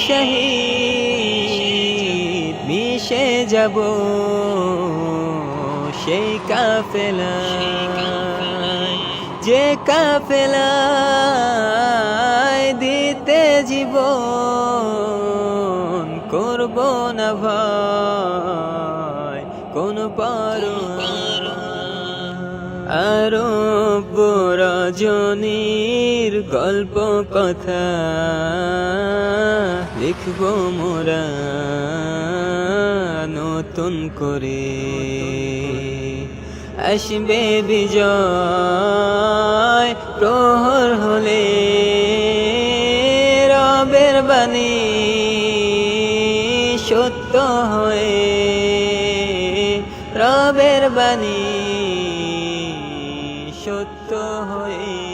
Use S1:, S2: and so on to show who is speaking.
S1: শহীদ মিশে যাব সেই কাফেলায়, যে কাফেলায় দিতে জীবন করব না ভয় কোন পরোয়া। আরব রজনীর গল্প কথা লিখব মোরা নতুন করে, আসবে বিজয় প্রহর হলে রবের বাণী সত্য হয়ে, রবের বাণী সত্য হয়ে।